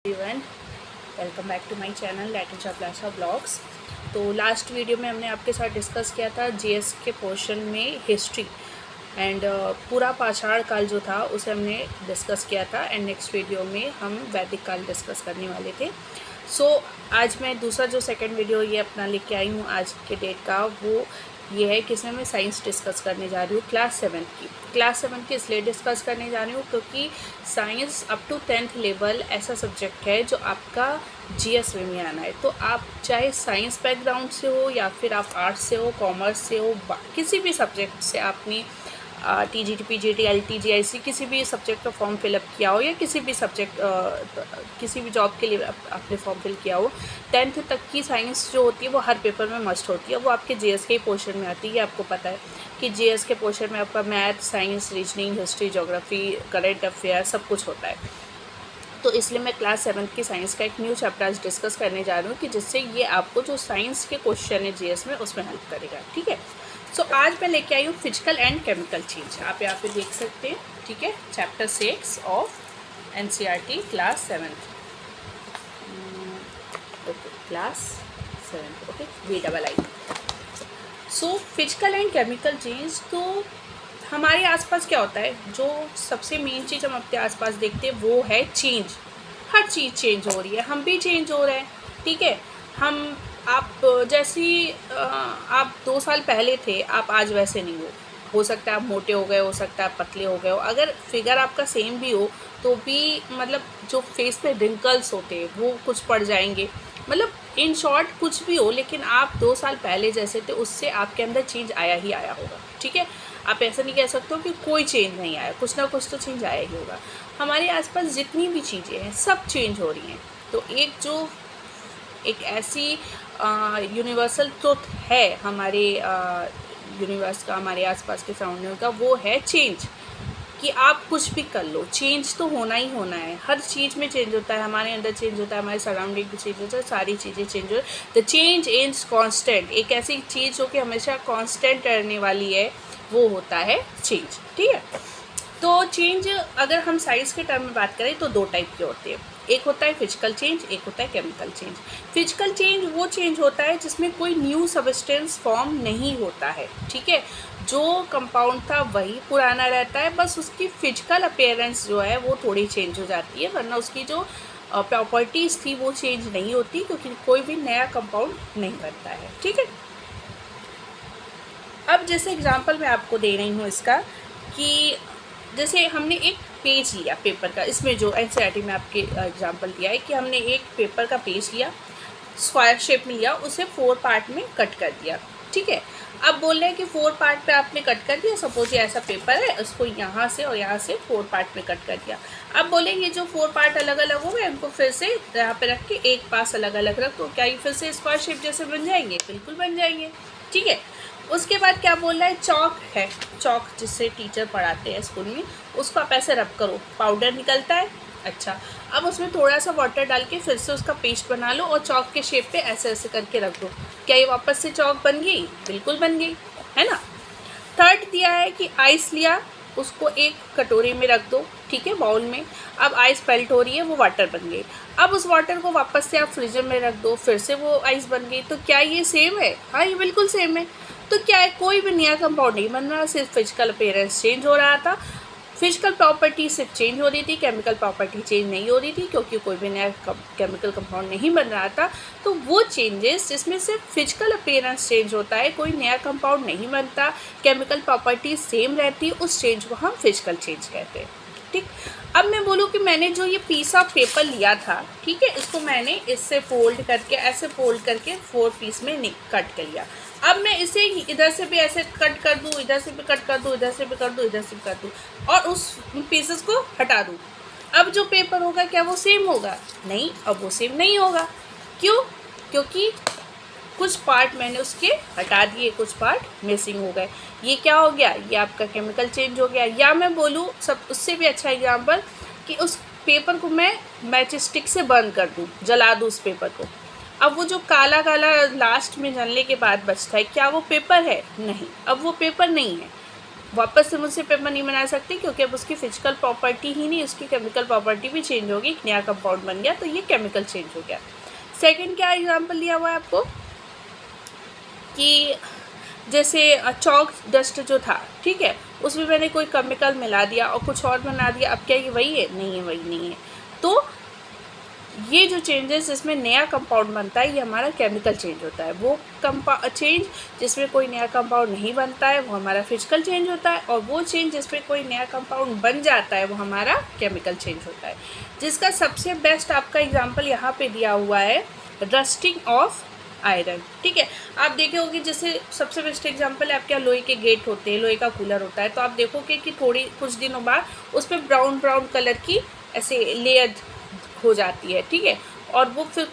Everyone, welcome back to my channel Latin चाप्लाशा blogs. तो last video में हमने आपके साथ डिस्कस किया था जीएस के पोर्शन में हिस्ट्री एंड पूरा पाषाण काल जो था उसे हमने डिस्कस किया था एंड नेक्स्ट वीडियो में हम वैदिक काल डिस्कस करने वाले थे। आज मैं दूसरा जो सेकंड वीडियो ये अपना लेके आई हूँ आज के डेट का, वो ये है कि इसमें मैं साइंस डिस्कस करने जा रही हूँ क्लास 7 की इसलिए डिस्कस करने जा रही हूँ क्योंकि science up to 10th level ऐसा सब्जेक्ट है जो आपका जीएस में आना है। तो आप चाहे साइंस बैकग्राउंड से हो या फिर आप आर्ट्स से हो, कॉमर्स से हो, किसी भी सब्जेक्ट से आपने टीजीटी, पीजीटी, एलटी, जीआईसी किसी भी सब्जेक्ट का फॉर्म फिलअप किया हो या किसी भी सब्जेक्ट किसी भी जॉब के लिए आपने फॉर्म फिल किया हो, 10th तक की साइंस जो होती है वो हर पेपर में मस्ट होती है। वो आपके जीएस के ही पोर्शन में आती है। आपको पता है कि जीएस के पोर्शन में आपका math, science, reasoning, history, geography, current affair सब कुछ होता है। तो इसलिए मैं क्लास 7th की साइंस का एक न्यू चैप्टर आज डिस्कस करने जा रही हूँ कि जिससे ये आपको जो साइंस के क्वेश्चन है जीएस में उसमें हेल्प करेगा। ठीक है, आज मैं लेके आई हूँ फिजिकल एंड केमिकल चेंज। आप यहाँ पे देख सकते हैं। ठीक है, chapter 6 of NCERT class 7th। Okay, class 7th। Okay, VII। Physical and chemical change. तो हमारे आसपास क्या होता है, जो सबसे मेन चीज़ हम अपने आसपास देखते हैं वो है चेंज। हर चीज़ चेंज हो रही है, हम भी चेंज हो रहे हैं। ठीक है, आप जैसी आप 2 साल पहले थे, आप आज वैसे नहीं हो सकता है आप मोटे हो गए, हो सकता है आप पतले हो गए हो। अगर फिगर आपका सेम भी हो तो भी मतलब जो फेस पे रिंकल्स होते हैं वो कुछ पड़ जाएंगे। मतलब इन शॉर्ट कुछ भी हो, लेकिन आप 2 साल पहले जैसे थे उससे आपके अंदर चेंज आया ही आया होगा। ठीक है, आप ऐसा नहीं कह सकते हो कि कोई चेंज नहीं आया, कुछ ना कुछ तो चेंज आया ही होगा। हमारे आसपास जितनी भी चीज़ें हैं सब चेंज हो रही हैं। तो एक ऐसी यूनिवर्सल ट्रुथ है हमारे यूनिवर्स का, हमारे आसपास के सराउंडिंग का, वो है चेंज। कि आप कुछ भी कर लो, चेंज तो होना ही होना है। हर चीज़ में चेंज होता है, हमारे अंदर चेंज होता है, हमारे सराउंडिंग भी चेंज होता है, सारी चीज़ें चेंज हो। The change is constant. एक ऐसी चीज़ जो कि हमेशा कांस्टेंट रहने वाली है वो होता है चेंज। ठीक है, तो चेंज अगर हम साइंस के टर्म में बात करें तो 2 टाइप के होते हैं। एक होता है फिजिकल चेंज, एक होता है केमिकल चेंज। फिजिकल चेंज वो चेंज होता है जिसमें कोई न्यू सब्सटेंस फॉर्म नहीं होता है। ठीक है, जो कंपाउंड था वही पुराना रहता है, बस उसकी फिजिकल अपीयरेंस जो है वो थोड़ी चेंज हो जाती है, वरना उसकी जो प्रॉपर्टीज़ थी वो चेंज नहीं होती, क्योंकि कोई भी नया कंपाउंड नहीं बनता है। ठीक है, अब जैसे एग्जांपल मैं आपको दे रही हूँ इसका, कि जैसे हमने एक पेज लिया पेपर का, इसमें जो एनसीईआरटी में आपके एग्जांपल दिया है कि हमने एक पेपर का पेज लिया, स्क्वायर शेप में लिया, उसे 4 पार्ट में कट कर दिया। ठीक है, अब बोल रहे हैं कि 4 पार्ट पे आपने कट कर दिया। सपोज ये ऐसा पेपर है, उसको यहाँ से और यहाँ से 4 पार्ट में कट कर दिया। अब बोलेंगे जो 4 पार्ट अलग अलग हो गए उनको फिर से यहाँ पे रख के एक पास अलग अलग रख दो, क्या ये फिर से स्क्वायर शेप जैसे बन जाएंगे? बिल्कुल बन जाएंगे। ठीक है, उसके बाद क्या बोल रहा है, चॉक है, चॉक जिससे टीचर पढ़ाते हैं स्कूल में, उसको आप ऐसे रब करो, पाउडर निकलता है। अच्छा, अब उसमें थोड़ा सा वाटर डाल के फिर से उसका पेस्ट बना लो और चॉक के शेप पे ऐसे ऐसे करके रख दो, क्या ये वापस से चॉक बन गई? बिल्कुल बन गई, है ना। थर्ड दिया है कि आइस लिया, उसको एक कटोरी में रख दो। ठीक है, बाउल में। अब आइस मेल्ट हो रही है, वो वाटर बन गई। अब उस वाटर को वापस से आप फ्रीजर में रख दो, फिर से वो आइस बन गई। तो क्या ये सेम है? हाँ, ये बिल्कुल सेम है। तो क्या है, कोई भी नया कंपाउंड नहीं बन रहा, सिर्फ फिजिकल अपीयरेंस चेंज हो रहा था। फिजिकल प्रॉपर्टी सिर्फ चेंज हो रही थी, केमिकल प्रॉपर्टी चेंज नहीं हो रही थी, क्योंकि कोई भी नया केमिकल कंपाउंड नहीं बन रहा था। तो वो चेंजेस जिसमें सिर्फ फिजिकल अपीयरेंस चेंज होता है, कोई नया कंपाउंड नहीं बनता, केमिकल प्रॉपर्टी सेम रहती है, उस चेंज को हम फिजिकल चेंज कहते हैं। ठीक, अब मैं बोलूँ कि मैंने जो ये पीस ऑफ पेपर लिया था, ठीक है, इसको मैंने इससे फोल्ड करके, ऐसे फोल्ड करके 4 पीस में कट कर लिया। अब मैं इसे इधर से भी ऐसे कट कर दूँ, इधर से भी कट कर दूँ, इधर से भी कर दूँ, इधर से भी कर दूँ, और उस पीसेस को हटा दूँ। अब जो पेपर होगा क्या वो सेम होगा? नहीं, अब वो सेम नहीं होगा। क्यों? क्योंकि कुछ पार्ट मैंने उसके हटा दिए, कुछ पार्ट मिसिंग हो गए। ये क्या हो गया? ये आपका केमिकल चेंज हो गया। या मैं बोलूँ सब उससे भी अच्छा एग्जाम्पल, कि उस पेपर को मैं मैच स्टिक से बर्न कर दूँ, जला दूँ उस पेपर को। अब वो जो काला काला लास्ट में जलने के बाद बचता है, क्या वो पेपर है? नहीं, अब वो पेपर नहीं है। वापस से मुझसे पेपर नहीं बना सकते, क्योंकि अब उसकी फिजिकल प्रॉपर्टी ही नहीं, उसकी केमिकल प्रॉपर्टी भी चेंज होगी, एक नया कंपाउंड बन गया, तो ये केमिकल चेंज हो गया। सेकंड क्या एग्जांपल दिया हुआ है आपको कि जैसे चौक डस्ट जो था, ठीक है, उसमें मैंने कोई केमिकल मिला दिया और कुछ और बना दिया, अब क्या ये वही है? नहीं है, वही नहीं है। तो ये जो चेंजेस इसमें नया कंपाउंड बनता है, ये हमारा केमिकल चेंज होता है। वो चेंज जिसमें कोई नया कंपाउंड नहीं बनता है वो हमारा फिजिकल चेंज होता है, और वो चेंज जिसमें कोई नया कंपाउंड बन जाता है वो हमारा केमिकल चेंज होता है। जिसका सबसे बेस्ट आपका एग्जांपल यहाँ पे दिया हुआ है रस्टिंग ऑफ आयरन, ठीक है। आप देखे होगे जैसे सबसे बेस्ट एग्जांपल है आपके यहाँ लोहे के गेट होते हैं, लोहे का कूलर होता है, तो आप देखोगे कि कुछ दिनों बाद उस पर ब्राउन कलर की ऐसे लेयर हो जाती है, ठीक है, और वो फिर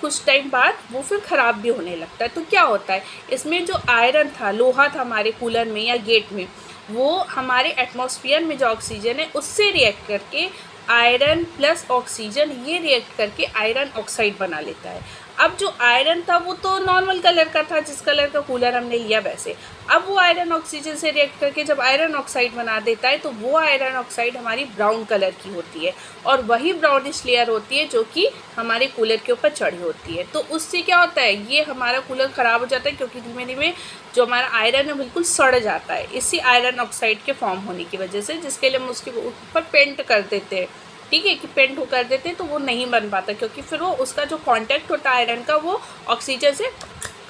कुछ टाइम बाद वो फिर ख़राब भी होने लगता है। तो क्या होता है, इसमें जो आयरन था, लोहा था हमारे कूलर में या गेट में, वो हमारे एटमॉस्फेयर में जो ऑक्सीजन है उससे रिएक्ट करके आयरन प्लस ऑक्सीजन ये रिएक्ट करके आयरन ऑक्साइड बना लेता है। अब जो आयरन था वो तो नॉर्मल कलर का था, जिस कलर का कूलर हमने लिया वैसे, अब वो आयरन ऑक्सीजन से रिएक्ट करके जब आयरन ऑक्साइड बना देता है तो वो आयरन ऑक्साइड हमारी ब्राउन कलर की होती है, और वही ब्राउनिश लेयर होती है जो कि हमारे कूलर के ऊपर चढ़ी होती है। तो उससे क्या होता है, ये हमारा कूलर ख़राब हो जाता है, क्योंकि धीमे धीमे जो हमारा आयरन है बिल्कुल सड़ जाता है इसी आयरन ऑक्साइड के फॉर्म होने की वजह से, जिसके लिए हम उसके ऊपर पेंट कर देते हैं, ठीक है, कि पेंट हो कर देते हैं, तो वो नहीं बन पाता, क्योंकि फिर वो उसका जो कांटेक्ट होता है आयरन का वो ऑक्सीजन से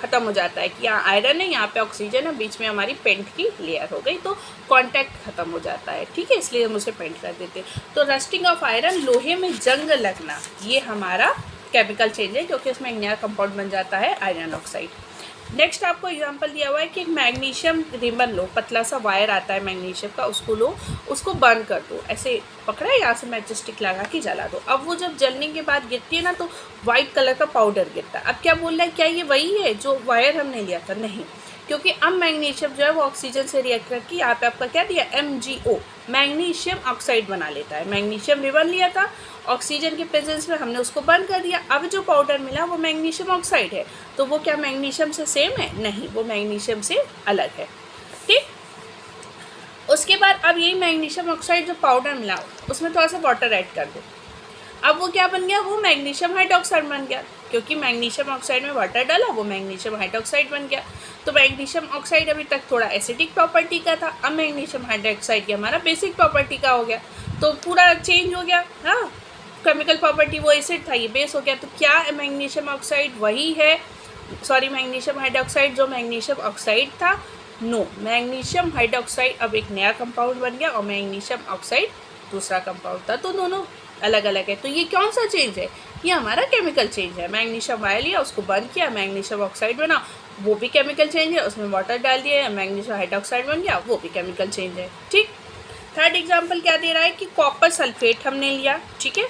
ख़त्म हो जाता है कि यहाँ आयरन है, यहाँ पे ऑक्सीजन है, बीच में हमारी पेंट की लेयर हो गई, तो कांटेक्ट ख़त्म हो जाता है, ठीक है, इसलिए हम उसे पेंट कर देते हैं। तो रस्टिंग ऑफ आयरन, लोहे में जंग लगना, ये हमारा केमिकल चेंज है, क्योंकि उसमें एक नया कंपाउंड बन जाता है आयरन ऑक्साइड। नेक्स्ट आपको एग्जांपल दिया हुआ है कि एक मैग्नीशियम रिबन लो, पतला सा वायर आता है मैग्नीशियम का, उसको लो, उसको बर्न कर दो, ऐसे पकड़ा है, यहाँ से मैच स्टिक लगा के जला दो। अब वो जब जलने के बाद गिरती है ना तो वाइट कलर का पाउडर गिरता है। अब क्या बोल रहा है, क्या ये वही है जो वायर हमने लिया था? नहीं, क्योंकि अब मैग्नीशियम जो है वो ऑक्सीजन से रिएक्ट करके यहाँ पे आपका क्या दिया, MgO, मैग्नीशियम ऑक्साइड बना लेता है। मैग्नीशियम रिबन लिया था, ऑक्सीजन के प्रेजेंस में हमने उसको बर्न कर दिया, अब जो पाउडर मिला वो मैग्नीशियम ऑक्साइड है। तो वो क्या मैग्नीशियम से सेम है? नहीं, वो मैग्नीशियम से अलग है, ठीक। उसके बाद अब यही मैग्नीशियम ऑक्साइड जो पाउडर मिला उसमें थोड़ा सा वाटर ऐड कर दो, अब वो क्या बन गया, वो मैग्नीशियम हाइड्रोक्साइड बन गया, क्योंकि मैग्नीशियम ऑक्साइड में वाटर डाला, वो मैग्नीशियम हाइड्रोक्साइड बन गया। तो मैग्नीशियम ऑक्साइड अभी तक थोड़ा एसिडिक प्रॉपर्टी का था, अब मैग्नीशियम हाइड्रोक्साइड की हमारा बेसिक प्रॉपर्टी का हो गया, तो पूरा चेंज हो गया। हाँ, केमिकल प्रॉपर्टी वो एसिड था, ये बेस हो गया। तो क्या मैग्नीशियम ऑक्साइड वही है, सॉरी मैग्नीशियम हाइड्रोक्साइड जो मैग्नीशियम ऑक्साइड था? नो, मैग्नीशियम हाइड्रोक्साइड अब एक नया कंपाउंड बन गया और मैग्नीशियम ऑक्साइड दूसरा कंपाउंड था, तो दोनों अलग अलग है। तो ये कौन सा चेंज है? ये हमारा केमिकल चेंज है। मैग्नीशियम वायर लिया, उसको बर्न किया, मैग्नीशियम ऑक्साइड बना, वो भी केमिकल चेंज है। उसमें वाटर डाल दिया, मैग्नीशियम हाइड्रोक्साइड बन गया, वो भी केमिकल चेंज है, ठीक। थर्ड एग्जाम्पल क्या दे रहा है कि कॉपर सल्फेट हमने लिया, ठीक है,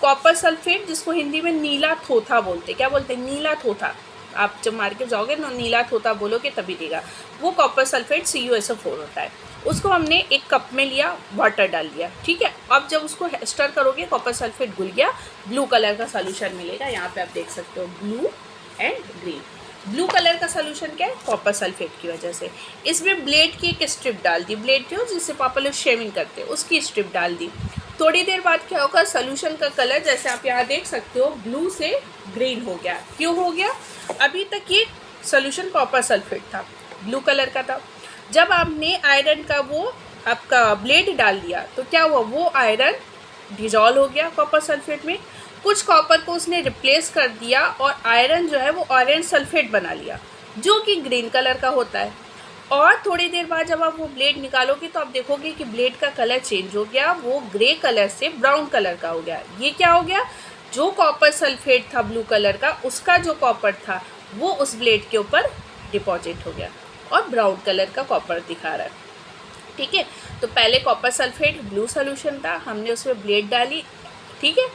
कॉपर सल्फेट जिसको हिंदी में नीला थोथा बोलते, क्या बोलते हैं? नीला थोथा। आप जब मार्केट जाओगे ना नीला थोथा बोलोगे तभी देगा। वो कॉपर सल्फेट CuSO4 होता है। उसको हमने एक कप में लिया, वाटर डाल दिया, ठीक है। अब जब उसको स्टर करोगे कॉपर सल्फेट घुल गया, ब्लू कलर का सॉल्यूशन मिलेगा। यहाँ पे आप देख सकते हो blue and green. Blue colour का सॉल्यूशन क्या है? कॉपर सल्फेट की वजह से। इसमें ब्लेड की एक स्ट्रिप डाल दी, ब्लेड जो जिससे पापा लोग शेविंग करते हैं उसकी स्ट्रिप डाल दी। थोड़ी देर बाद क्या होगा, सॉल्यूशन का कलर जैसे आप यहाँ देख सकते हो ब्लू से ग्रीन हो गया। क्यों हो गया? अभी तक ये सॉल्यूशन कॉपर सल्फेट था, ब्लू कलर का था। जब आपने आयरन का वो आपका ब्लेड डाल दिया तो क्या हुआ, वो आयरन डिजॉल्व हो गया कॉपर सल्फेट में। कुछ कॉपर को उसने रिप्लेस कर दिया और आयरन जो है वो ऑरेंज सल्फेट बना लिया जो कि ग्रीन कलर का होता है। और थोड़ी देर बाद जब आप वो ब्लेड निकालोगे तो आप देखोगे कि ब्लेड का कलर चेंज हो गया, वो ग्रे कलर से ब्राउन कलर का हो गया। ये क्या हो गया, जो कॉपर सल्फेट था ब्लू कलर का, उसका जो कॉपर था वो उस ब्लेड के ऊपर डिपॉजिट हो गया और ब्राउन कलर का कॉपर दिखा रहा है, ठीक है। तो पहले कॉपर सल्फेट ब्लू सोल्यूशन था, हमने उसमें ब्लेड डाली, ठीक है,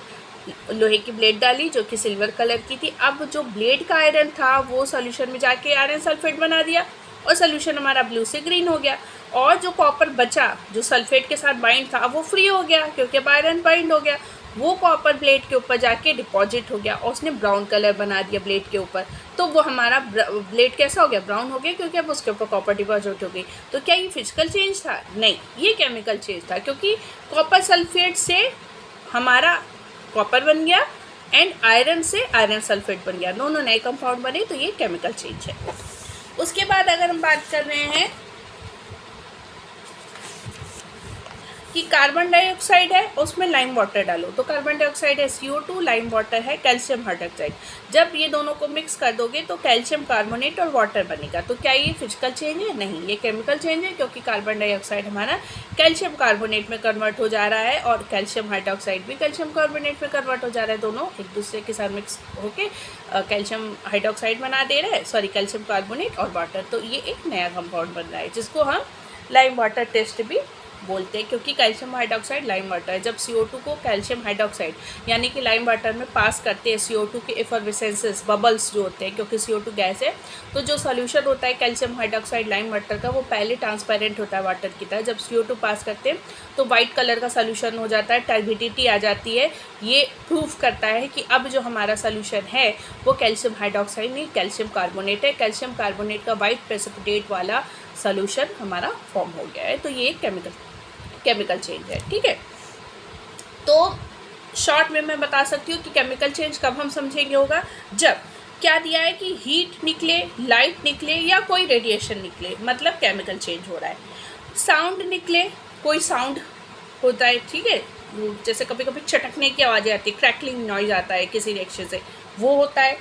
लोहे की ब्लेड डाली जो कि सिल्वर कलर की थी। अब जो ब्लेड का आयरन था वो सोल्यूशन में जाके आयरन सल्फेट बना दिया और सोल्यूशन हमारा ब्लू से ग्रीन हो गया। और जो कॉपर बचा जो सल्फेट के साथ बाइंड था अब वो फ्री हो गया क्योंकि अब आयरन बाइंड हो गया। वो कॉपर ब्लेड के ऊपर जाके डिपॉजिट हो गया और उसने ब्राउन कलर बना दिया ब्लेड के ऊपर, तो वो हमारा ब्लेड कैसा हो गया, ब्राउन हो गया, क्योंकि अब उसके ऊपर कॉपर डिपॉजिट हो गई। तो क्या ये फिजिकल चेंज था? नहीं, ये केमिकल चेंज था, क्योंकि कॉपर सल्फेट से हमारा कॉपर बन गया एंड आयरन से आयरन सल्फेट बन गया, दोनों नए कंपाउंड बने, तो ये केमिकल चेंज है। उसके बाद अगर हम बात कर रहे हैं कि कार्बन डाइऑक्साइड है उसमें लाइम वाटर डालो, तो कार्बन डाइऑक्साइड है CO2, लाइम वाटर है कैल्शियम हाइड्रोक्साइड। जब ये दोनों को मिक्स कर दोगे तो कैल्शियम कार्बोनेट और वाटर बनेगा। तो क्या ये फिजिकल चेंज है? नहीं, ये केमिकल चेंज है, क्योंकि कार्बन डाइऑक्साइड हमारा कैल्शियम कार्बोनेट में कन्वर्ट हो जा रहा है और कैल्शियम हाइड्रोक्साइड भी कैल्शियम कार्बोनेट में कन्वर्ट हो जा रहा है। दोनों एक दूसरे के साथ मिक्स होके कैल्शियम हाइड्रोक्साइड बना दे रहे हैं, सॉरी कैल्शियम कार्बोनेट और वाटर। तो ये एक नया कंपाउंड बन रहा है जिसको हम लाइम वाटर टेस्ट भी बोलते हैं, क्योंकि कैल्शियम हाइड्रोक्साइड लाइम वाटर है। जब CO2 को कैल्शियम हाइड्रोक्साइड यानी कि लाइम वाटर में पास करते हैं, CO2 के एफरवेसेंसेस बबल्स जो होते हैं, क्योंकि CO2 गैस है, तो जो सॉल्यूशन होता है कैल्शियम हाइड्रोक्साइड लाइम वाटर का वो पहले ट्रांसपेरेंट होता है वाटर की तरह। जब CO2 पास करते हैं तो वाइट कलर का सोल्यूशन हो जाता है, टर्बिडिटी आ जाती है। ये प्रूव करता है कि अब जो हमारा सोल्यूशन है वो कैल्शियम हाइड्रोक्साइड नहीं, कैल्शियम कार्बोनेट है। कैल्शियम कार्बोनेट का वाइट प्रेसिपिटेट वाला सोल्यूशन हमारा फॉर्म हो गया है। तो ये एक केमिकल चेंज है, ठीक है। तो शॉर्ट में मैं बता सकती हूँ कि केमिकल चेंज कब हम समझेंगे होगा, जब क्या दिया है कि हीट निकले, लाइट निकले या कोई रेडिएशन निकले, मतलब केमिकल चेंज हो रहा है। साउंड निकले, कोई साउंड होता है, ठीक है, जैसे कभी कभी चटकने की आवाज़ें आती है, क्रैकलिंग नॉइज आता है किसी रिएक्शन से, वो होता है।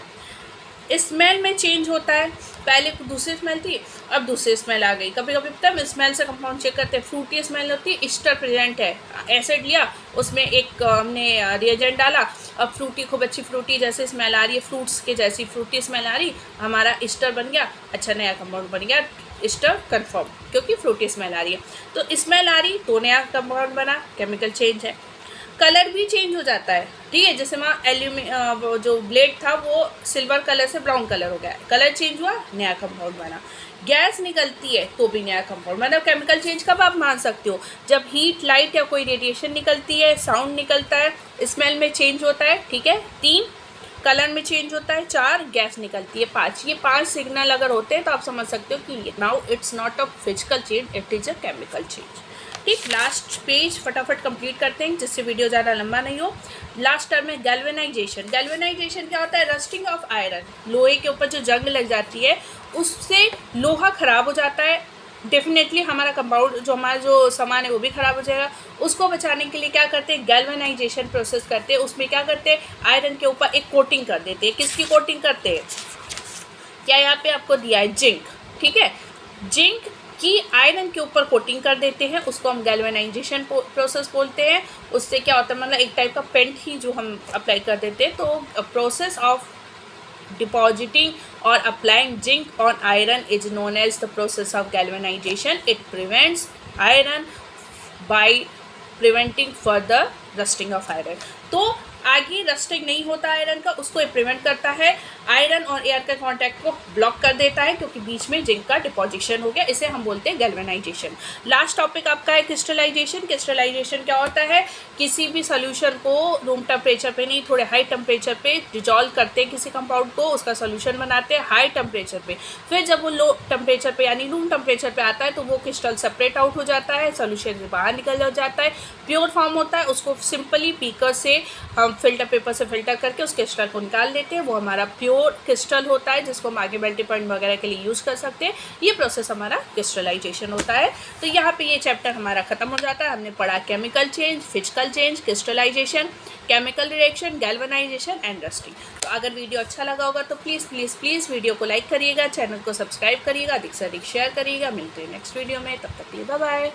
स्मेल में चेंज होता है, पहले दूसरी स्मेल थी अब दूसरी स्मेल आ गई। कभी कभी पता है स्मेल से कंपाउंड चेक करते हैं, फ्रूटी स्मेल होती है, ईस्टर प्रेजेंट है, एसिड लिया उसमें एक हमने रिएजेंट डाला, अब फ्रूटी खूब अच्छी फ्रूटी जैसे स्मेल आ रही है, फ्रूट्स के जैसी फ्रूटी स्मेल आ रही, हमारा ईस्टर बन गया, अच्छा नया कंपाउंड बन गया ईस्टर कन्फर्म, क्योंकि फ्रूटी स्मेल आ रही है। तो स्मेल आ रही तो नया कंपाउंड बना, केमिकल चेंज है। कलर भी चेंज हो जाता है, ठीक है, जैसे वहाँ जो ब्लेड था वो सिल्वर कलर से ब्राउन कलर हो गया, कलर चेंज हुआ, नया कंपाउंड बना। गैस निकलती है तो भी नया कंपाउंड, मतलब केमिकल चेंज कब आप मान सकते हो, जब हीट, लाइट या कोई रेडिएशन निकलती है, साउंड निकलता है, स्मेल में चेंज होता है, ठीक है, 3 कलर में चेंज होता है, 4 गैस निकलती है, 5 ये 5 सिग्नल अगर होते हैं तो आप समझ सकते हो कि now it's not a physical change, it is a chemical change. ठीक, लास्ट पेज फटाफट कंप्लीट करते हैं जिससे वीडियो ज़्यादा लंबा नहीं हो। लास्ट टर्म में गैल्वेनाइजेशन। गैल्वेनाइजेशन क्या होता है? रस्टिंग ऑफ आयरन, लोहे के ऊपर जो जंग लग जाती है उससे लोहा ख़राब हो जाता है, डेफिनेटली हमारा कंपाउंड जो सामान है वो भी ख़राब हो जाएगा। उसको बचाने के लिए क्या करते हैं? गैल्वेनाइजेशन प्रोसेस करते हैं। उसमें क्या करते हैं? आयरन के ऊपर एक कोटिंग कर देते हैं। किसकी कोटिंग करते हैं? क्या यहाँ पे आपको दिया है? जिंक, ठीक है, जिंक की आयरन के ऊपर कोटिंग कर देते हैं, उसको हम गैल्वेनाइजेशन प्रोसेस बोलते हैं। उससे क्या होता है, मतलब एक टाइप का पेंट ही जो हम अप्लाई कर देते हैं। तो process of depositing or applying zinc on iron is known as the process of galvanization. It prevents iron by preventing further rusting of iron. तो आगे रस्टिंग नहीं होता आयरन का, उसको प्रिवेंट करता है, आयरन और एयर के कांटेक्ट को ब्लॉक कर देता है, क्योंकि बीच में जिंक का डिपोजिशन हो गया, इसे हम बोलते हैं गैल्वेनाइजेशन। लास्ट टॉपिक आपका है क्रिस्टलाइजेशन। क्रिस्टलाइजेशन क्या होता है? किसी भी सोल्यूशन को रूम टेम्परेचर पे नहीं, थोड़े हाई टेम्परेचर पे डिजॉल्व करते हैं किसी कंपाउंड को, उसका सोल्यूशन बनाते हैं हाई टेम्परेचर पे, फिर जब वो लो टेम्परेचर पे यानी रूम टेम्परेचर पे आता है तो वो क्रिस्टल सेपरेट आउट हो जाता है, सोल्यूशन से बाहर निकल जाता है, प्योर फॉर्म होता है। उसको सिंपली बीकर से हम फिल्टर पेपर से फिल्टर करके उस क्रिस्टल को निकाल लेते हैं, वो हमारा प्योर क्रिस्टल होता है, जिसको हम आगे मेल्टिंग पॉइंट वगैरह के लिए यूज़ कर सकते हैं। ये प्रोसेस हमारा क्रिस्टलाइजेशन होता है। तो यहाँ पे ये चैप्टर हमारा खत्म हो जाता है। हमने पढ़ा chemical change, physical change, crystallisation, chemical reaction, galvanisation and rusting. तो अगर वीडियो अच्छा लगा होगा तो प्लीज़ वीडियो को लाइक करिएगा, चैनल को सब्सक्राइब करिएगा, अधिक से अधिक शेयर करिएगा। मिलते हैं नेक्स्ट वीडियो में, तब तक के लिए बाय बाय।